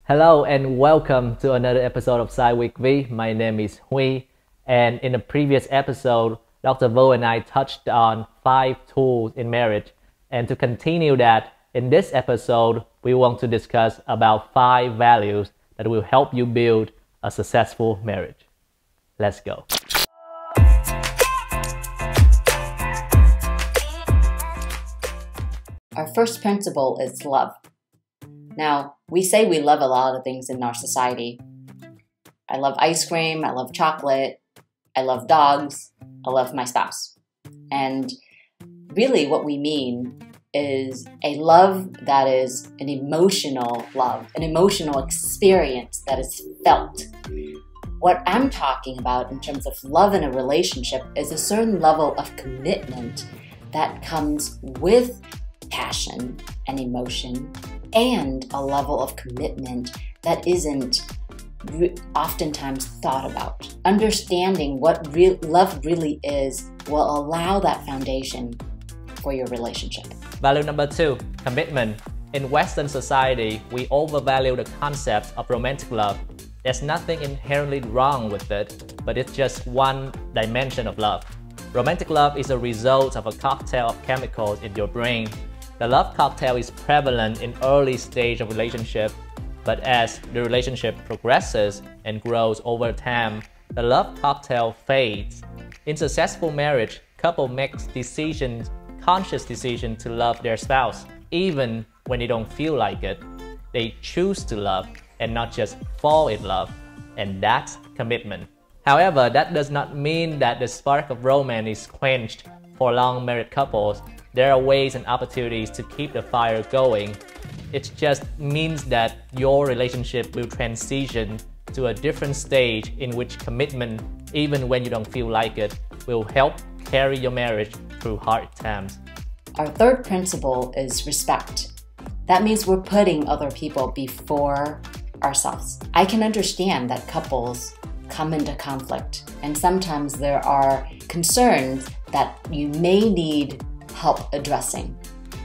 Hello and welcome to another episode of PsyWicV. My name is Huy, and in the previous episode, Dr. Vo and I touched on 5 tools in marriage. And to continue that, in this episode, we want to discuss about 5 values that will help you build a successful marriage. Let's go. Our first principle is love. Now, we say we love a lot of things in our society. I love ice cream, I love chocolate, I love dogs, I love my spouse. And really what we mean is a love that is an emotional love, an emotional experience that is felt. What I'm talking about in terms of love in a relationship is a certain level of commitment that comes with passion and emotion, and a level of commitment that isn't oftentimes thought about. Understanding what love really is will allow that foundation for your relationship. Value number 2, commitment. In Western society, we overvalue the concept of romantic love. There's nothing inherently wrong with it, but it's just one dimension of love. Romantic love is a result of a cocktail of chemicals in your brain. The love cocktail is prevalent in early stage of relationship, but as the relationship progresses and grows over time, the love cocktail fades. In successful marriage, couple makes conscious decision to love their spouse, even when they don't feel like it. They choose to love and not just fall in love, and that's commitment. However, that does not mean that the spark of romance is quenched for long married couples. There are ways and opportunities to keep the fire going. It just means that your relationship will transition to a different stage in which commitment, even when you don't feel like it, will help carry your marriage through hard times. Our third principle is respect. That means we're putting other people before ourselves. I can understand that couples come into conflict, and sometimes there are concerns that you may need help addressing.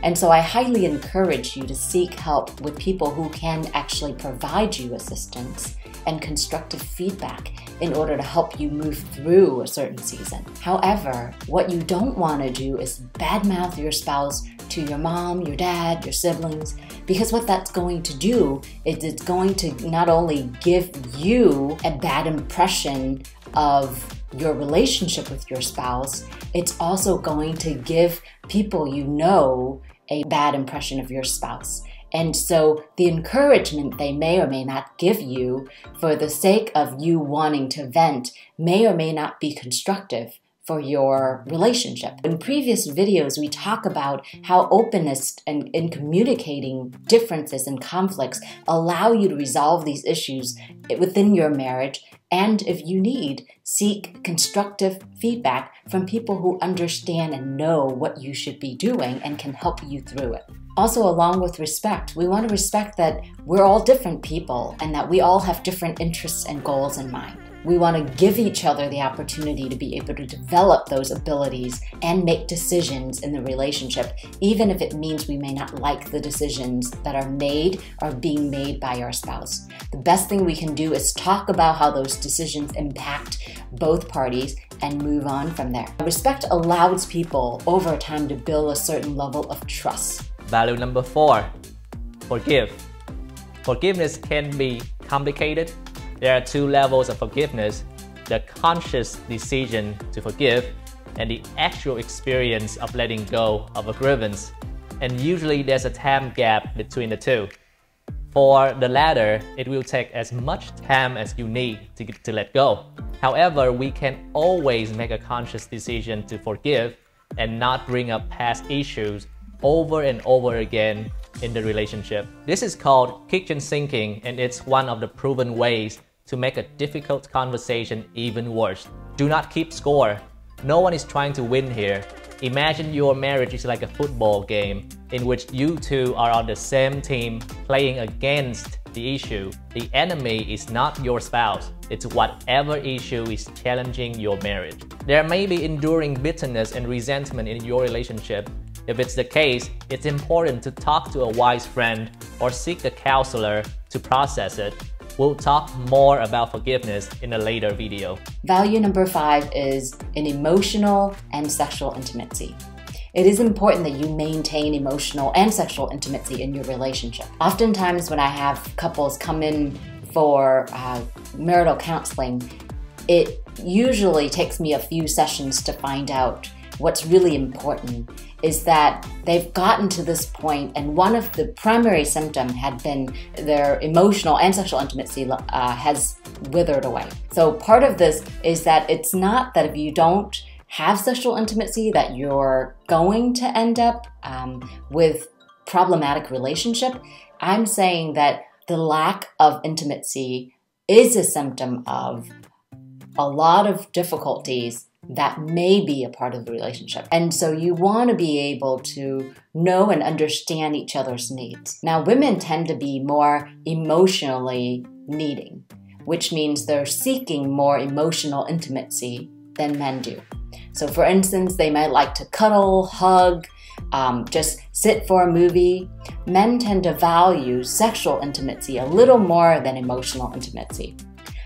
And so I highly encourage you to seek help with people who can actually provide you assistance and constructive feedback in order to help you move through a certain season. However, what you don't want to do is badmouth your spouse to your mom, your dad, your siblings, because what that's going to do is it's going to not only give you a bad impression of your relationship with your spouse, it's also going to give people you know a bad impression of your spouse. And so the encouragement they may or may not give you for the sake of you wanting to vent may or may not be constructive for your relationship. In previous videos, we talk about how openness and in communicating differences and conflicts allow you to resolve these issues within your marriage, and if you need, seek constructive feedback from people who understand and know what you should be doing and can help you through it. Also, along with respect, we want to respect that we're all different people and that we all have different interests and goals in mind. We want to give each other the opportunity to be able to develop those abilities and make decisions in the relationship, even if it means we may not like the decisions that are made or being made by our spouse. The best thing we can do is talk about how those decisions impact both parties and move on from there. Respect allows people over time to build a certain level of trust. Value number 4, forgive. Forgiveness can be complicated. There are 2 levels of forgiveness: the conscious decision to forgive and the actual experience of letting go of a grievance. And usually there's a time gap between the 2. For the latter, it will take as much time as you need to let go. However, we can always make a conscious decision to forgive and not bring up past issues over and over again in the relationship. This is called kitchen sinking, and it's one of the proven ways to make a difficult conversation even worse. Do not keep score. No one is trying to win here. Imagine your marriage is like a football game in which you two are on the same team playing against the issue. The enemy is not your spouse. It's whatever issue is challenging your marriage. There may be enduring bitterness and resentment in your relationship. If it's the case, it's important to talk to a wise friend or seek a counselor to process it. We'll talk more about forgiveness in a later video. Value number 5 is an emotional and sexual intimacy. It is important that you maintain emotional and sexual intimacy in your relationship. Oftentimes when I have couples come in for marital counseling, it usually takes me a few sessions to find out what's really important is that they've gotten to this point and one of the primary symptoms had been their emotional and sexual intimacy has withered away. So part of this is that it's not that if you don't have sexual intimacy that you're going to end up with problematic relationship. I'm saying that the lack of intimacy is a symptom of a lot of difficulties that may be a part of the relationship. And so you want to be able to know and understand each other's needs. Now, women tend to be more emotionally needing, which means they're seeking more emotional intimacy than men do. So for instance, they might like to cuddle, hug, just sit for a movie. Men tend to value sexual intimacy a little more than emotional intimacy.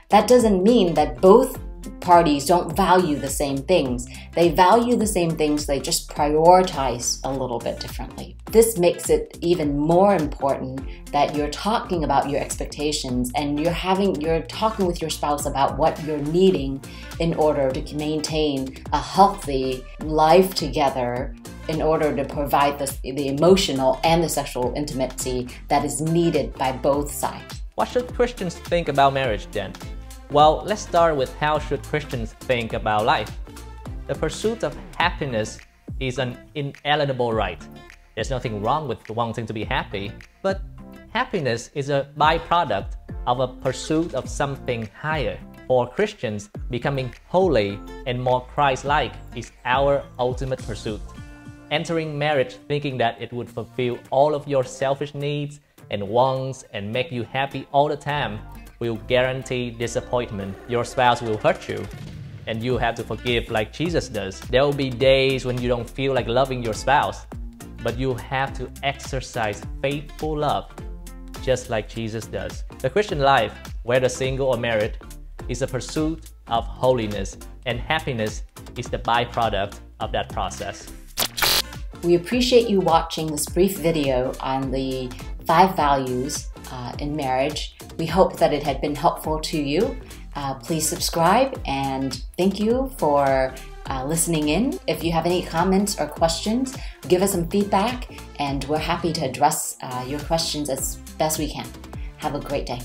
That doesn't mean that both parties don't value the same things. They value the same things, they just prioritize a little bit differently. This makes it even more important that you're talking about your expectations and you're talking with your spouse about what you're needing in order to maintain a healthy life together, in order to provide the emotional and the sexual intimacy that is needed by both sides. What should Christians think about marriage then? Well, let's start with how should Christians think about life. The pursuit of happiness is an inalienable right. There's nothing wrong with wanting to be happy, but happiness is a byproduct of a pursuit of something higher. For Christians, becoming holy and more Christ-like is our ultimate pursuit. Entering marriage thinking that it would fulfill all of your selfish needs and wants and make you happy all the time will guarantee disappointment. Your spouse will hurt you, and you have to forgive like Jesus does. There will be days when you don't feel like loving your spouse, but you have to exercise faithful love, just like Jesus does. The Christian life, whether single or married, is a pursuit of holiness, and happiness is the byproduct of that process. We appreciate you watching this brief video on the 5 values in marriage. We hope that it had been helpful to you. Please subscribe, and thank you for listening in. If you have any comments or questions, give us some feedback, and we're happy to address your questions as best we can. Have a great day.